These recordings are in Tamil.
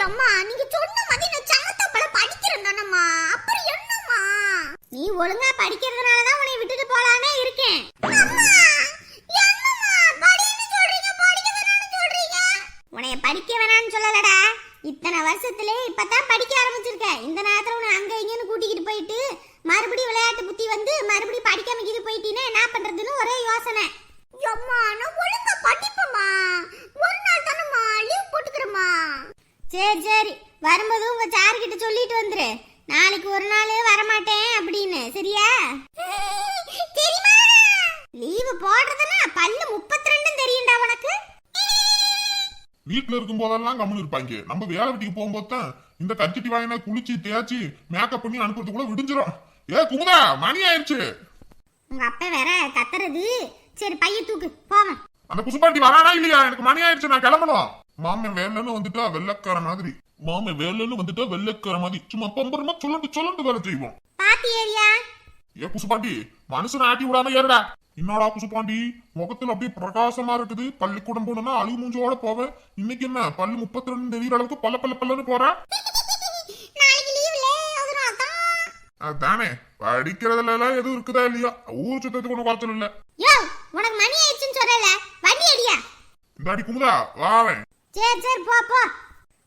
அம்மா நீங்க சொன்ன மாதிரி நான் சாத்தப்பல படிக்கிறேன் தானம்மா. அப்புறம் என்னம்மா? நீ ஒழுங்கா படிக்கிறதுனால தான் உன்னை விட்டுட்டு போலானே இருக்கேன். அம்மா என்னம்மா படின்னு சொல்றீங்க, படிக்க வேணாம்னு சொல்றீங்க? உன்னை படிக்க வேணாம்னு சொல்லலடா. இத்தனை வருஷத்துல இப்பதான் படிக்க ஆரம்பிச்சிருக்க. இந்த நேரத்துல உன்னை அங்க இங்கன்னு கூட்டிக்கிட்டு போயிட்டு மறுபடியும் விளையாட்டு புத்தி வந்து மறுபடியும் படிக்காம இது போயிட்டீன்னா என்ன பண்றதுன்னு ஒரே யோசனை. அம்மா நான் ஒழுங்கா படிப்பேம்மா. ஒரு நாள் தானம்மா லீவ் போட்டுக்கிறேம்மா. சரி சரி, வரும்போது உங்க சார் கிட்ட சொல்லிட்டு வந்துரு, நாளைக்கு ஒரு நாள் வரமாட்டேன் அப்படின்னு. சரியா? சரிம்மா. லீவு போடுறதுன்னா பல்லு 32 தெரியும்டா உனக்கு. வீட்டுல இருக்கும் போதெல்லாம் கம்முன்னு இருப்பாங்க. நம்ம வேலை வெட்டிக்கு போகும்போது தான் இந்த கச்சிட்டி வாயினா குளிச்சு தேய்ச்சி மேக்கப் பண்ணி அனுப்புறதுக்குள்ள விடிஞ்சிரும். ஏ குமுதா, மணி ஆயிடுச்சு. உங்க அப்பா வேற கத்துறது. சரி பைய தூக்கு போவோம். அந்த குசுப்பாண்டி வரானா இல்லையா? எனக்கு மணி ஆயிடுச்சு, நான் கிளம்பணும். மாமன் வேலைன்னு வந்துட்டா வெள்ளக்கார மாதிரி. மாமன் வேலைன்னு வந்துட்டா வெள்ளக்கார மாதிரி. சும்மா பம்பரமா சொல்லண்டு வேலை செய்வோம். பாத்தி ஏரியா. ஏ குசுப்பாண்டி, மனுஷன் ஆட்டி விடாம ஏறடா. என்னடா குசுப்பாண்டி, முகத்துல அப்படியே பிரகாசமா இருக்குது. பள்ளிக்கூடம் போனா அழுகு மூஞ்சோட போவேன். இன்னைக்கு என்ன பல்லு 32 தெரியுற அளவுக்கு பல்லன்னு போற? அதானே, படிக்கிறதுல எல்லாம் எதுவும் இருக்குதா இல்லையா? ஊர் சுத்தத்துக்கு ஒண்ணு குறைச்சல் இல்ல. உனக்கு மணி ஆயிடுச்சுன்னு சொல்லல, வண்டி அடியா. இந்த அடி குமுதா வாவேன். சரி சரி போ போ.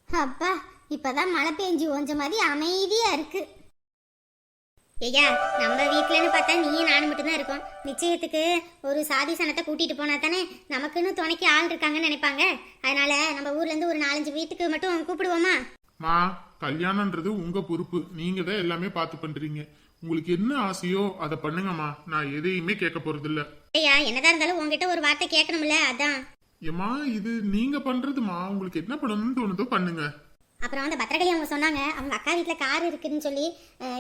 அப்பா இப்பதான் மழை பெஞ்சு கொஞ்ச மாதிரி அமைதியா இருக்கு. ஐயா நம்ம வீட்டுலன்னு பார்த்தா நீயும் நானும் மட்டும்தான் இருக்கோம். நிச்சயத்துக்கு ஒரு சாதி சனத்தை கூட்டிட்டு போனா தானே நமக்குன்னு துணைக்கு ஆள் இருக்காங்கன்னு நினைப்பாங்க. அதனால நம்ம ஊர்ல இருந்து ஒரு 4-5 வீட்டுக்கு மட்டும் கூப்பிடுவோமா? மா, கல்யாணம்ன்றது உங்க பொறுப்பு. நீங்க தான் எல்லாமே பார்த்து பண்றீங்க. உங்களுக்கு என்ன ஆசையோ அதை பண்ணுங்கம்மா. நான் எதையுமே கேட்க போறது இல்ல. ஐயா என்னதான் இருந்தாலும் உங்ககிட்ட ஒரு வார்த்தை கேட்கணும்ல, அதான். ஏமா இது நீங்க பண்றதுமா, உங்களுக்கு என்ன பண்ணணும்னு தோணுதோ பண்ணுங்க. அப்புறம் அந்த பத்திரகாளி அவங்க சொன்னாங்க அவங்க அக்கா வீட்டில் கார் இருக்குன்னு சொல்லி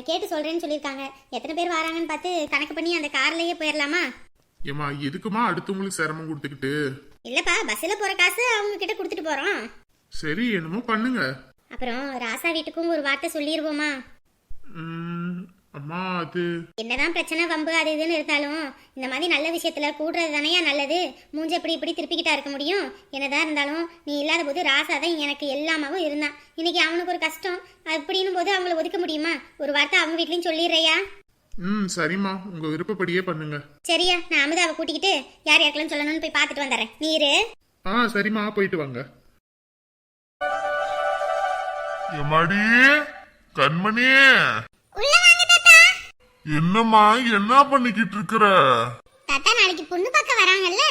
கேட்டு சொல்றேன்னு சொல்லியிருக்காங்க. எத்தனை பேர் வராங்கன்னு பார்த்து கணக்கு பண்ணி அந்த கார்லயே போயிடலாமா? ஏமா எதுக்குமா அடுத்தவங்களுக்கு சிரமம் கொடுத்துக்கிட்டு? இல்லப்பா, பஸ்ல போற காசு அவங்க கிட்ட கொடுத்துட்டு போறோம். சரி என்னமோ பண்ணுங்க. அப்புறம் ராசா வீட்டுக்கும் ஒரு வார்த்தை சொல்லிடுவோமா? அம்மா அது என்னதான் பிரச்சனை வம்பு அது இதுன்னு இருந்தாலும் இந்த மாதிரி நல்ல விஷயத்துல கூடுறது தானே நல்லது. மூஞ்ச இப்படி திருப்பிக்கிட்டா இருக்க முடியும். என்னதான் இருந்தாலும் நீ இல்லாத போது ராசா தான் எனக்கு எல்லாமாவும் இருந்தான். இன்னைக்கு அவனுக்கு ஒரு கஷ்டம் அப்படின்னு போது அவங்கள ஒதுக்க முடியுமா? ஒரு வார்த்தை அவங்க வீட்லயும் சொல்லிடுறியா? சரிம்மா, உங்க விருப்பப்படியே பண்ணுங்க. சரியா, நான் அமுதாவை கூட்டிக்கிட்டு யார் யாருக்கெல்லாம் சொல்லணும்னு போய் பார்த்துட்டு வந்துடுறேன். நீரு சரிம்மா, போயிட்டு வாங்க. எம்மாடி கண்மணி, என்னம்மா என்ன பண்ணிக்கிட்டு இருக்கிற? தாத்தா நாளைக்கு பொண்ணு பார்க்க வராங்கல்ல,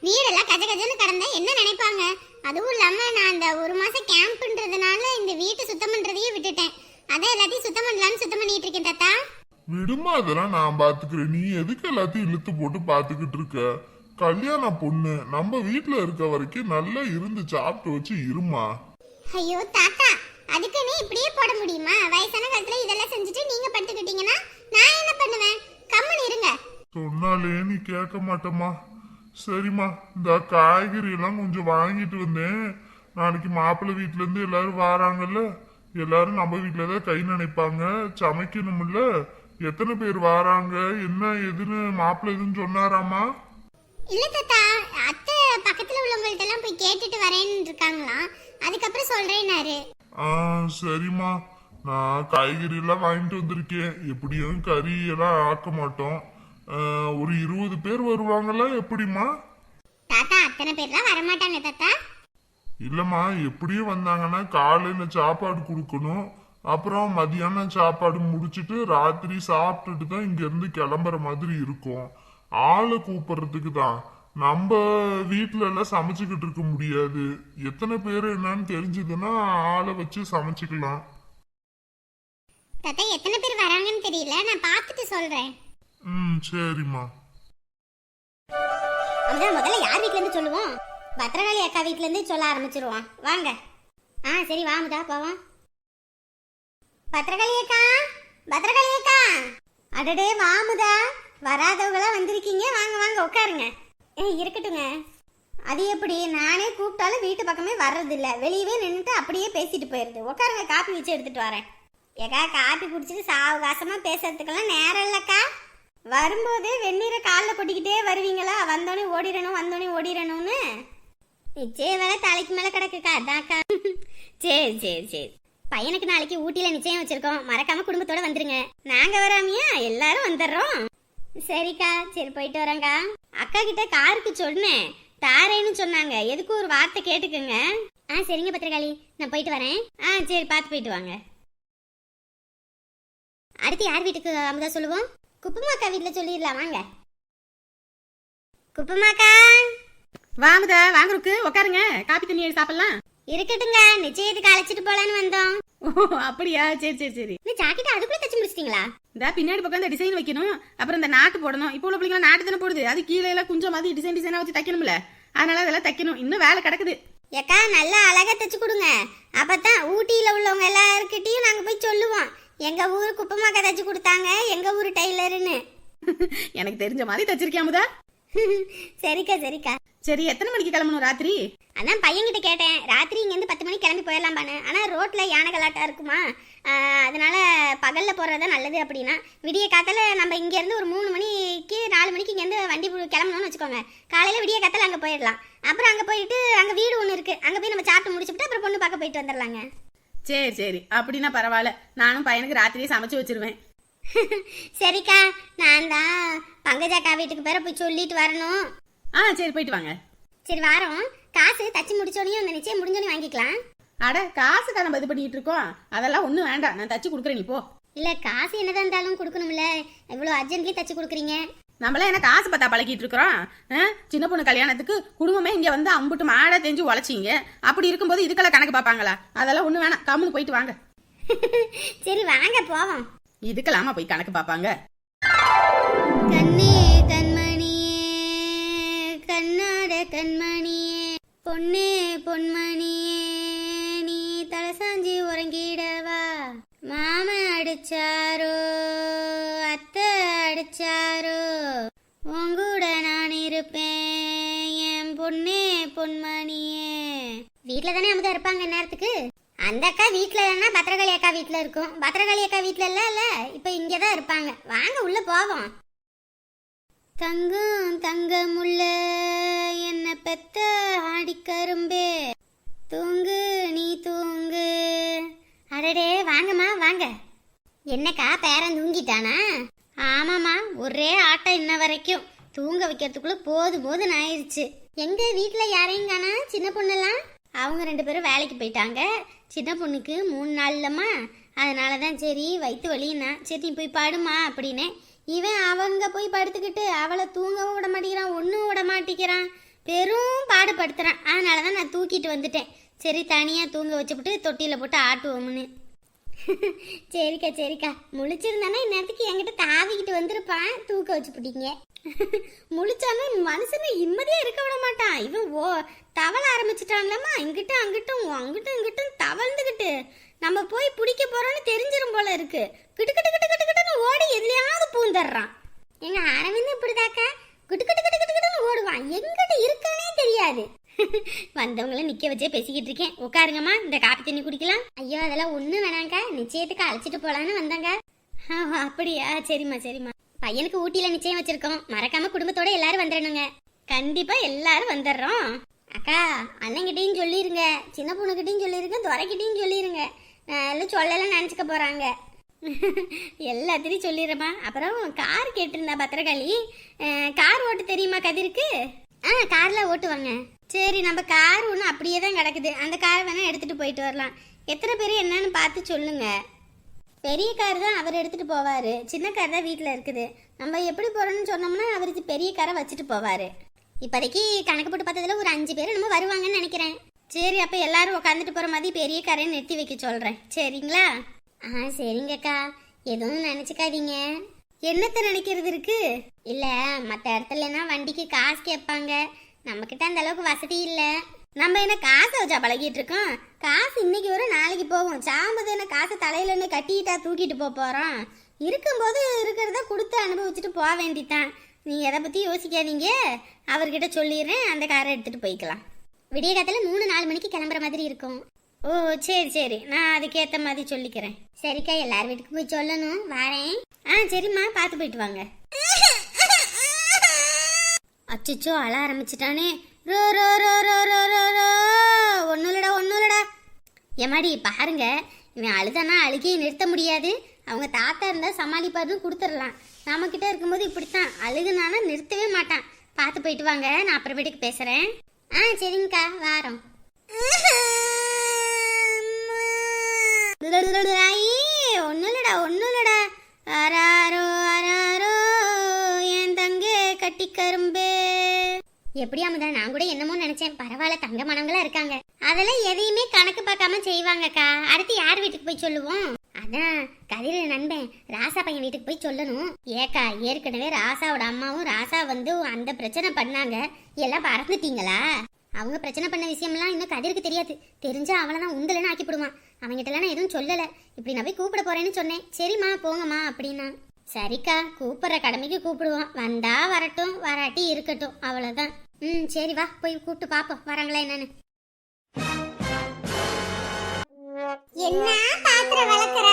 வீடெல்லாம் கஜ கஜன்னு கடந்த என்ன நினைப்பாங்க? அதுவும் இல்லாம நான் அந்த ஒரு மாசம் கேம்ப்ன்றதுனால இந்த வீட்டை சுத்தம் பண்றதையே விட்டுட்டேன். அதான் எல்லாத்தையும் சுத்தம் பண்ணலான்னு சுத்தம் பண்ணிட்டு இருக்கேன் தாத்தா. விடுமா, அதெல்லாம் நான் பாத்துக்கிறேன். நீ எதுக்கு எல்லாத்தையும் இழுத்து போட்டு பாத்துக்கிட்டு இருக்க? கல்யாண பொண்ணு நம்ம வீட்டுல இருக்க வரைக்கும் நல்லா இருந்து சாப்பிட்டு வச்சு இருமா. ஐயோ தாத்தா, அதுக்கு நீ இப்படியே போட முடியுமா? வயசான காலத்துல இதெல்லாம் செஞ்சுட்டு நீங்க படுத்துக்கிட்டீங்கன்னா நான் என்ன பண்ணுவேன்? கம்மன் இருங்க. சொன்னாலே நீ கேட்க மாட்டேமா. சரிம்மா, இந்த காய்கறி எல்லாம் கொஞ்சம் வாங்கிட்டு வந்தேன். நாளைக்கு மாப்பிள்ளை வீட்டுல இருந்து எல்லாரும் வராங்கல்ல, எல்லாரும் நம்ம வீட்டுலதான் கை நினைப்பாங்க, சமைக்கணும்ல. எத்தனை பேர் வராங்க என்ன எதுன்னு மாப்பிள்ளை எதுன்னு சொன்னாராமா? இல்ல தாத்தா, அத்தை பக்கத்துல உள்ளவங்கள்ட்ட எல்லாம் போய் கேட்டுட்டு வரேன்னு இருக்காங்களாம். அதுக்கப்புறம் சொல்றேன்னாரு. சரிம்மா, நான் காய்கறி எல்லாம் வாங்கிட்டு வந்திருக்கேன். எப்படியும் கறி எல்லாம் ஆக்க மாட்டோம். ஒரு 20 பேர் வருவாங்களா எப்படிமா? தாத்தா அத்தனை பேர்லாம் வரமாட்டாங்க தாத்தா. இல்லம்மா, எப்படியும் வந்தாங்கன்னா காலையில சாப்பாடு கொடுக்கணும். அப்புறம் மதியானம் சாப்பாடு முடிச்சிட்டு ராத்திரி சாப்பிட்டுட்டு தான் இங்க இருந்து கிளம்புற மாதிரி இருக்கும். ஆளை கூப்பிடுறதுக்கு தான். நம்ம வீட்டுல எல்லாம் சமைச்சுக்கிட்டு இருக்க முடியாது. எத்தனை பேர் என்னன்னு தெரிஞ்சதுன்னா ஆளை வச்சு சமைச்சுக்கலாம். தாத்தா எத்தனை பேர் வராங்கன்னு தெரியல, நான் பார்த்துட்டு சொல்றேன். சரிம்மா. முதல்ல யார் வீட்ல இருந்து சொல்லுவோம்? பத்திரகாளி அக்கா வீட்ல இருந்து சொல்ல ஆரம்பிச்சிருவோம். வாங்க. சரி வாமுதா போவோம். பத்திரகாளி அக்கா, பத்திரகாளி அக்கா. அடடே வாமுதா, வராதவங்களா வந்திருக்கீங்க. வாங்க வாங்க உட்காருங்க. இருக்கட்டுங்க. அது எப்படி, நானே கூப்பிட்டாலும் வீட்டு பக்கமே வர்றதில்ல, வெளியவே நின்றுட்டு அப்படியே பேசிட்டு போயிருது. உட்காருங்க, காப்பி வச்சு எடுத்துட்டு வரேன். ஏக்கா காப்பி குடிச்சிட்டு சாவகாசமா பேசுறதுக்கெல்லாம் நேரம் இல்லக்கா. வரும்போது வெந்நீரை காலில் கொட்டிக்கிட்டே வருவீங்களா? வந்தோடனே ஓடிடணும், வந்தோடனே ஓடிடணும்னு. நிச்சயம் வேலை தலைக்கு மேல கிடக்குக்கா. அதாக்கா. சரி சரி சரி. பையனுக்கு நாளைக்கு ஊட்டியில நிச்சயம் வச்சிருக்கோம், மறக்காம குடும்பத்தோட வந்துருங்க. நாங்க வராமையா எல்லாரும் வந்துடுறோம். சரிக்கா, சரி போயிட்டு வரேங்க்கா. அக்கா கிட்ட காருக்கு சொன்னேன், தாரேன்னு சொன்னாங்க. எதுக்கு ஒரு வார்த்தை கேட்டுக்குங்க. சரிங்க பத்திரகாளி, நான் போயிட்டு வரேன். சரி, பார்த்து போயிட்டு வாங்க. அடுத்து யார் வீட்டுக்கு அமுதா சொல்லுவோம்? குப்பமாக்கா வீட்டில் சொல்லிடலாம் வாங்க. குப்பமாக்கா வாமுதா, வாங்க ருக்கு, உட்காருங்க. காப்பி தண்ணி எடுத்து சாப்பிடலாம். இருக்கட்டுங்க, நிச்சயத்துக்கு அழைச்சிட்டு போலான்னு வந்தோம். ஓ அப்படியா, சரி சரி சரி. இந்த ஜாக்கெட் அதுக்குள்ள தச்சு முடிச்சிட்டீங்களா? இந்த பின்னாடி பக்கம் இந்த டிசைன் வைக்கணும், அப்புறம் இந்த நாட்டு போடணும். இப்போ உள்ள பிள்ளைங்க நாட்டு தானே போடுது, அது கீழே எல்லாம் கொஞ்சம் மாதிரி டிசைனா வச்சு தைக்கணும்ல, அதனால அதெல்லாம் தைக்கணும். இன்னும் வேலை கிடக்குது. ஏக்கா நல்லா அழகா தச்சு கொடுங்க, அப்பதான் ஊட்டியில உள்ளவங்க எல்லாருக்கிட்டையும் நாங்க போய் சொல்லுவோம், எங்க ஊர் குப்பமாக்கா தச்சு கொடுத்தாங்க, எங்க ஊர் டைலர்னு. எனக்கு தெரிஞ்ச மாதிரி தச்சிருக்கேன் அமுதா. சரிக்கா சரிக்கா. சரி, எத்தனை மணிக்கு கிளம்பணும் ராத்திரி? அதான் பையன்கிட்ட கேட்டேன், ராத்திரி இங்கேருந்து 10 மணிக்கு கிளம்பி போயிடலாம் பானு. ஆனால் ரோட்டில் யானை கலாட்டா இருக்குமா, அதனால பகலில் போகிறது தான் நல்லது அப்படின்னா. விடிய காத்தால நம்ம இங்கேருந்து ஒரு 3 மணிக்கு 4 மணிக்கு இங்கேருந்து வண்டி கிளம்பணும்னு வச்சுக்கோங்க. காலையில் விடிய காத்தால அங்கே போயிடலாம். அப்புறம் அங்கே போயிட்டு அங்கே வீடு ஒன்று இருக்குது, அங்கே போய் நம்ம சாப்பிட்டு முடிச்சுட்டு அப்புறம் பொண்ணு பார்க்க போயிட்டு வந்துடலாங்க. சரி சரி, அப்படின்னா பரவாயில்ல. நானும் பையனுக்கு ராத்திரியே சமைச்சு வச்சிருவேன். சரிக்கா, நான் தான் பங்கஜாக்கா வீட்டுக்கு பேர போய் சொல்லிட்டு வரணும். சரி, போயிட்டு வாங்க. சரி வாரோம். காசு தச்சு முடிச்சோனையும் இந்த நிச்சயம் முடிஞ்சோனையும் வாங்கிக்கலாம். அட, காசுக்கா நம்ம இது பண்ணிட்டு இருக்கோம், அதெல்லாம் ஒன்றும் வேண்டாம், நான் தச்சு கொடுக்குறேன், நீ போ. இல்லை, காசு என்னதான் இருந்தாலும் கொடுக்கணும்ல, இவ்வளோ அர்ஜென்ட்லி தச்சு கொடுக்குறீங்க. நம்மள என்ன காசு பார்த்தா பழகிட்டு இருக்கிறோம்? சின்ன பொண்ணு கல்யாணத்துக்கு குடும்பமே இங்க வந்து அம்புட்டு மாடா தெரிஞ்சு உழைச்சிங்க. அப்படி இருக்கும்போது இதுக்கெல்லாம் கணக்கு பார்ப்பாங்களா? அதெல்லாம் ஒண்ணு வேணாம், கம்முன்னு போயிட்டு வாங்க. சரி வாங்க போவோம். இதுக்கெல்லாமா போய் கணக்கு பார்ப்பாங்க? கண்ணே கண்மணியே, கண்ணாட கண்மணியே, பொன்னே பொன்மணியே, நீ தலை சாஞ்சி உறங்கிடவா. மாமா அடிச்சாரோ அத்தை அடிச்சாரோ, உங்கூட நான் இருப்பேன் என் பொன்னே பொன்மணியே. வீட்டில் தானே அமுதா இருப்பாங்க நேரத்துக்கு. அந்த அக்கா வீட்டில் இல்லைன்னா பத்திரகாளி அக்கா வீட்டில் இருக்கும். பத்திரகாளி அக்கா வீட்டில் இல்ல, இப்போ இங்கே தான் இருப்பாங்க. வாங்க உள்ள போவோம். தங்கம் தங்கமுள்ள என்ன பெத்த ஆடிக்கரும்பே, தூங்கு நீ தூங்கு. அடடே வாங்கம்மா வாங்க. என்னக்கா பேரன் தூங்கிட்டானா? ஆமாம்மா, ஒரே ஆட்டம் இன்ன வரைக்கும். தூங்க வைக்கிறதுக்குள்ள போதும் ஆயிடுச்சு. எங்க வீட்டில் யாரையும் காணா? சின்ன பொண்ணெல்லாம் அவங்க 2 பேரும் வேலைக்கு போயிட்டாங்க. சின்ன பொண்ணுக்கு 3 நாள் இல்லம்மா, அதனால தான் சரி வயிற்று வலின்னா சரி போய் பாடுமா அப்படின்னு. இவன் அவங்க போய் படுத்துக்கிட்டு அவளை தூங்கவும் விட மாட்டேங்கிறான், ஒன்றும் விட மாட்டேங்கிறான், பெரும் பாடுபடுத்துறான். அதனால தான் நான் தூக்கிட்டு வந்துட்டேன். சரி தனியாக தூங்க வச்சுப்புட்டு தொட்டியில் போட்டு ஆட்டுவோம்னு. சரிக்கா சரிக்கா, முழிச்சிருந்தானா இந்நேரத்துக்கு என்கிட்ட தாவிக்கிட்டு வந்திருப்பான். தூக்க வச்சு பிடிங்க. முழிச்சானு மனுஷனை இம்மதியா இருக்க விட மாட்டான். இவன் தவள ஆரம்பிச்சுட்டான்லம்மா, இங்கிட்டும் அங்கிட்டும் அங்கிட்டும் இங்கிட்டும் தவழ்ந்துக்கிட்டு நம்ம போய் பிடிக்க போறோம்னு தெரிஞ்சிரும் போல இருக்கு. கிட்டு கிட்டு கிட்டு கிட்டு கிட்டுன்னு ஓடி எதுலையாவது பூந்துடுறான். எங்க அரவிந்த் இப்படிதாக்கா கிட்டு கிட்டு கிட்டு கிட்டு கிட்டுன்னு ஓடுவான், எங்கிட்ட இருக்கானே தெரியாது. வந்தவங்கள நிக்க வச்சே பேசிக்கிட்டு இருக்கேன். உட்காருங்கம்மா, இந்த காப்பி தண்ணி குடிக்கலாம். ஐயோ அதெல்லாம் ஒண்ணும் வேணாங்க, நிச்சயத்துக்கு அழைச்சிட்டு போலான்னு வந்தாங்க. அப்படியா, சரிம்மா சரிம்மா. பையனுக்கு ஊட்டியில நிச்சயம் வச்சிருக்கோம், மறக்காம குடும்பத்தோட எல்லாரும் வந்துடணுங்க. கண்டிப்பா எல்லாரும் வந்துடுறோம். அக்கா அண்ணங்கிட்டையும் சொல்லிருங்க, சின்ன பொண்ணுகிட்டையும் சொல்லிருங்க, துரைக்கிட்டையும் சொல்லிருங்க. எல்லாம் சொல்லலாம் நினைச்சுக்க போறாங்க. எல்லாத்தையும் சொல்லிடுறேம்மா. அப்புறம் கார் கேட்டிருந்தா பத்திரகாளி, கார் ஓட்ட தெரியுமா கதிருக்கு? கார்ல ஓட்டுவாங்க. சரி, நம்ம கார் ஒன்று அப்படியே தான் கிடக்குது, அந்த கார் வேணா எடுத்துட்டு போயிட்டு வரலாம். எத்தனை பேர் என்னன்னு பார்த்து சொல்லுங்க. பெரிய கார் தான் அவர் எடுத்துட்டு போவாரு, சின்ன கார் தான் வீட்டில் இருக்குது. நம்ம எப்படி போறோம்னு சொன்னோம்னா அவருக்கு பெரிய காரை வச்சுட்டு போவாரு. இப்போதைக்கு கணக்கு போட்டு பார்த்ததுல ஒரு 5 பேர் நம்ம வருவாங்கன்னு நினைக்கிறேன். சரி, அப்போ எல்லாரும் உட்காந்துட்டு போற மாதிரி பெரிய காரை நிறுத்தி வைக்க சொல்றேன், சரிங்களா? சரிங்கக்கா, எதுவும் நினைச்சுக்காதீங்க. என்னத்தை நினைக்கிறது இருக்கு? இல்ல, மற்ற இடத்துலனா வண்டிக்கு காசு கேட்பாங்க, நம்ம கிட்ட அந்த அளவுக்கு வசதி இல்ல. நம்ம என்ன காசை வச்சா பழகிட்டு இருக்கோம்? காசு இன்னைக்கு வரும் நாளைக்கு போகும், சாம்பது என்ன காசை தலையில என்ன கட்டிட்டா தூக்கிட்டு போறோம்? இருக்கும்போது இருக்கிறத கொடுத்து அனுபவிச்சுட்டு போக வேண்டித்தான். நீங்க எதை பத்தி யோசிக்காதீங்க, அவர்கிட்ட சொல்லிடுறேன், அந்த காரை எடுத்துட்டு போய்க்கலாம். விடிய காலத்துல 3-4 மணிக்கு கிளம்புற மாதிரி இருக்கும். ஓ சரி சரி, நான் அதுக்கேற்ற மாதிரி சொல்லிக்கிறேன். சரிக்கா, எல்லார் வீட்டுக்கு போய் சொல்லணும், வரேன். சரிம்மா, பார்த்து போயிட்டு வாங்க. அச்சோ, அழ ஆரம்பிச்சிட்டானே. ரோ ரோ ரோ ரோ ரோ ரோ ரோ. ஒன்னும் இல்லடா. எம்மாடி பாருங்க, இவன் அழுதானா அழுகையை நிறுத்த முடியாது. அவங்க தாத்தா இருந்தா சமாளிப்பாருன்னு கொடுத்துடலாம். நம்ம கிட்ட இருக்கும்போது இப்படித்தான், அழுகுனானா நிறுத்தவே மாட்டான். பார்த்து போயிட்டு வாங்க, நான் அப்புறமேட்டுக்கு பேசுறேன். சரிங்கக்கா, வாரோம். ஒன்னுலடா அராரோ அராரோ என் தங்க கட்டி கரும்பே. எப்படி அமுதா, நான் கூட என்னமோ நினைச்சேன். பரவாயில்ல, தங்க மனங்களா இருக்காங்க. அதெல்லாம் எதையுமே கணக்கு பார்க்காம செய்வாங்கக்கா. அடுத்து யார் வீட்டுக்கு போய் சொல்லுவோம்? அதான் கதிர நண்பன் ராசா பையன் வீட்டுக்கு போய் சொல்லணும். ஏக்கா, ஏற்கனவே ராசாவோட அம்மாவும் ராசா வந்து அந்த பிரச்சனை பண்ணாங்க. எல்லாம் பறந்துட்டீங்களா? அவங்க பிரச்சனை பண்ண விஷயம்லாம் இன்னும் கதிருக்கு தெரியாது. தெரிஞ்சா அவளதான் உந்தலன்னு ஆக்கிப்படுவான். அவங்கிட்டலாம் நான் எதுவும் சொல்லல. இப்படி நான் போய் கூப்பிட போறேன்னு சொன்னேன். சரிம்மா போங்கம்மா அப்படின்னா. சரிக்கா, கூப்பிடுற கடமைக்கு கூப்பிடுவோம். வந்தா வரட்டும், வராட்டி இருக்கட்டும், அவ்வளவுதான். சரி வா, போய் கூப்பிட்டு பாப்போம் வராங்களா என்னன்னு. என்ன பாத்திரம் விளக்குற?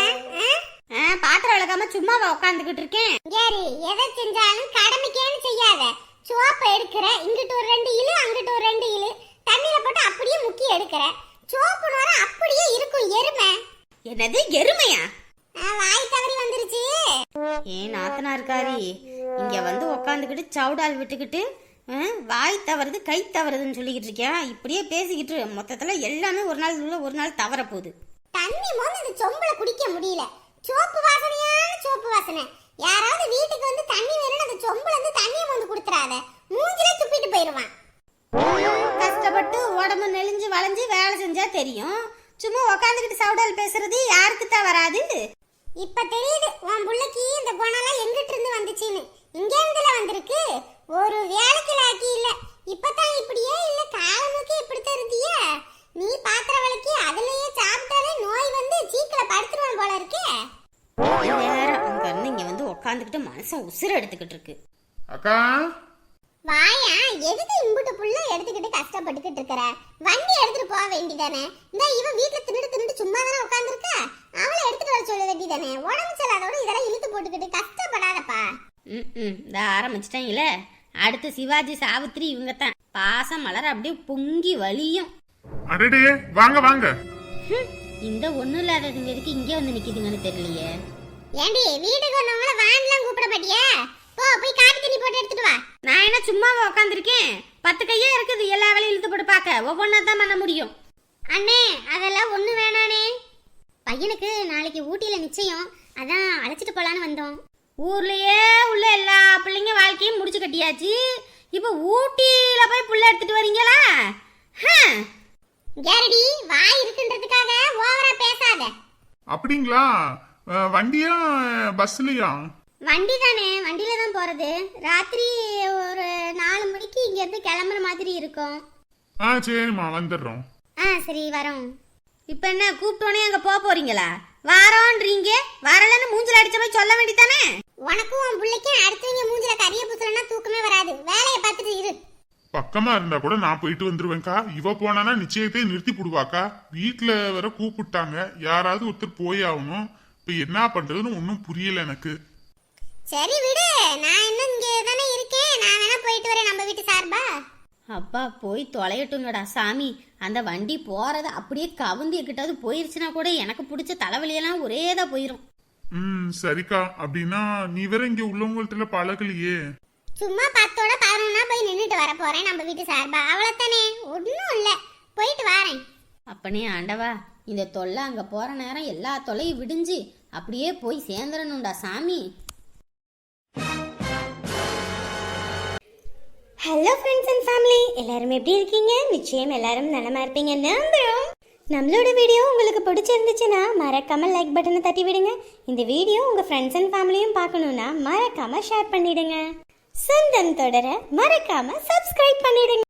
பாத்திரம் விளக்காம சும்மா உட்காந்துக்கிட்டு இருக்கேன். யாரு எதை செஞ்சாலும் கடமைக்கேன்னு செய்யாத. சோப்பை எடுக்கிற, இங்கிட்டு ஒரு 2 இழு, அங்கிட்டு ஒரு 2 இழு, தண்ணியில போட்டு அப்படியே முக்கி எடுக்கிற. சோப்பு நோர அப்படியே இருக்கும் எருமை. என்னது எருமையா? வாய் தவறி வந்துருச்சு. ஏன் நாத்தனார்காரி இங்க வந்து உக்காந்துக்கிட்டு சவுடால் விட்டுக்கிட்டு வாய் தவறுது கை தவறுதுன்னு சொல்லிக்கிட்டு இருக்கியா? இப்படியே பேசிக்கிட்டு மொத்தத்துல எல்லாமே ஒரு நாள் தவற போகுது. தண்ணி மோந்து இந்த சொம்பல குடிக்க முடியல. சோப்பு வாசனையான சோப்பு வாசனை. யாராவது வீட்டுக்கு வந்து தண்ணி வேணும்னு அந்த சொம்பல இருந்து தண்ணியை மோந்து குடுத்துறாத. மூஞ்சிலே துப்பிட்டு போயிடுவான். கஷ்டப்பட்டு உடம்பு நெளிஞ்சு வளைஞ்சு வேலை செஞ்சா தெரியும். சும்மா உக்காந்துக்கிட்டு சவுடால் பேசுறது யாருக்கு தான் வராது? இப்ப தெரியுது உன் புள்ளைக்கு இந்த குணம்லாம் எங்கிட்ட இருந்து வந்துச்சுன்னு. இங்க இருந்துல வந்திருக்கு. ஒரு வேலைக்கு லாக்கி இல்ல. இப்பதான் இப்படியே இல்ல, காலமுக்கு இப்படித்தான் இருந்தியே. நீ பாத்திர விளக்கி அதுலயே சாப்பிட்டாலே நோய் வந்து சீக்கிர படுத்துருவான் போல இருக்கே. வேற அங்க இருந்து இங்க வந்து உக்காந்துக்கிட்டு மனச உசுர எடுத்துக்கிட்டு இருக்கு. அக்கா வாயா, எதுக்கு இம்புட்டு புள்ள எடுத்துக்கிட்டு கஷ்டப்பட்டுக்கிட்டு இருக்கற? வண்டி எடுத்துட்டு போக வேண்டியதானே? இந்த இவன் வீட்டுல தின்னுட்டு சும்மா தானே உட்காந்துருக்கா. அவளை எடுத்துட்டு வர சொல்ல வேண்டியதானே? உடம்பு சரியாதோட இதெல்லாம் இழுத்து போட்டுக்கிட்டு கஷ்டப்படாதப்பா. இந்த ஆரம்பிச்சிட்டாங்களே. அடுத்து சிவாஜி சாவித்திரி இவங்க தான். பாசம் மலர் அப்படியே பொங்கி வலியும். அடடே, வாங்க வாங்க. இந்த ஒண்ணும் இல்லாததுங்க எதுக்கு இங்கே வந்து நிக்குதுங்கன்னு தெரியலையே. ஏண்டி வீட்டுக்கு வந்தவங்கள வாண்டலாம் கூப்பிட மாட்டியா? போ போய் காப்பி தண்ணி போட்டு எடுத்துட்டு வா. நான் என்ன சும்மாவா உட்காந்துருக்கேன்? 10 கையே இருக்குது. எல்லா வேலையும் இழுத்து போட்டு பார்க்க ஒவ்வொன்றா தான் பண்ண முடியும். அண்ணே, அதெல்லாம் ஒண்ணு வேணானே. பையனுக்கு நாளைக்கு ஊட்டியில நிச்சயம். அதான் அழைச்சிட்டு போலான்னு வந்தோம். ஊர்லயே உள்ள எல்லா பிள்ளைங்க வாழ்க்கையும் முடிச்சு கட்டியாச்சு. இப்ப ஊட்டியில போய் புள்ள எடுத்துட்டு வரீங்களா? கேரடி, வாய் இருக்குன்றதுக்காக ஓவரா பேசாத. அப்படிங்களா? வண்டியா பஸ்லயா? வண்டி தானே, வண்டியில தான் போறது. ராத்திரி ஒரு 4 மணிக்கு இங்க இருந்து கிளம்புற மாதிரி இருக்கும். சரிம்மா, வந்துடுறோம். சரி வரோம். இப்ப என்ன கூப்பிட்டோனே அங்க போறீங்களா? வாரோன்றீங்க, வரலன்னு மூஞ்சில அடிச்ச போய் சொல்ல வேண்டியதானே? உனக்கும் உன் பிள்ளைக்கும் அடுத்தவங்க மூஞ்சில கரிய பூசலன்னா தூக்கமே வராது. வேலையை பார்த்துட்டு இரு. பக்கமா இருந்தா கூட நான் போயிட்டு வந்துருவேன்க்கா. இவ போனானா நிச்சயத்தை நிறுத்தி போடுவாக்கா. வீட்டுல வர கூப்பிட்டாங்க, யாராவது ஒருத்தர் போய் ஆகணும். இப்ப என்ன பண்றதுன்னு ஒன்னும் புரியல எனக்கு. சரி விடு, நான் இன்னும் இங்கே தானே இருக்கேன். நான் வேணா போயிட்டு வரேன் நம்ம வீட்டு சார்பா. அப்பா போய் தொலையட்டுங்கடா சாமி. அந்த வண்டி போறது அப்படியே கவுந்தி கிட்டாவது போயிருச்சுன்னா கூட எனக்கு பிடிச்ச தலைவலியெல்லாம் ஒரேதான் போயிரும். சரிக்கா, அப்படின்னா நீ வேற இங்க உள்ளவங்கள்ட்ட பழகலையே. சும்மா 10ஓட 11 போய் நின்னுட்டு வர போறேன் நம்ம வீட்டு சார்பா. அவ்வளவுதானே, ஒன்னும் இல்ல. போயிட்டு வரேன். அப்பனே ஆண்டவா, இந்த தொல்லை அங்க போற நேரம் எல்லா தொல்லையும் விடிஞ்சு அப்படியே போய் சேர்ந்துடணும்டா சாமி. ஹலோ ஃப்ரெண்ட்ஸ் அண்ட் ஃபேமிலி, எல்லாரும் எப்படி இருக்கீங்க? நிச்சயம் எல்லாரும் நலமா இருப்பீங்க நம்புறோம். நம்மளோட வீடியோ உங்களுக்கு பிடிச்சிருந்துச்சுன்னா மறக்காம லைக் பட்டனை தட்டி விடுங்க. இந்த வீடியோ உங்க ஃப்ரெண்ட்ஸ் அண்ட் ஃபேமிலியும் பார்க்கணும்னா மறக்காம ஷேர் பண்ணிடுங்க. சொந்தம் தொடர மறக்காம சப்ஸ்கிரைப் பண்ணிடுங்க.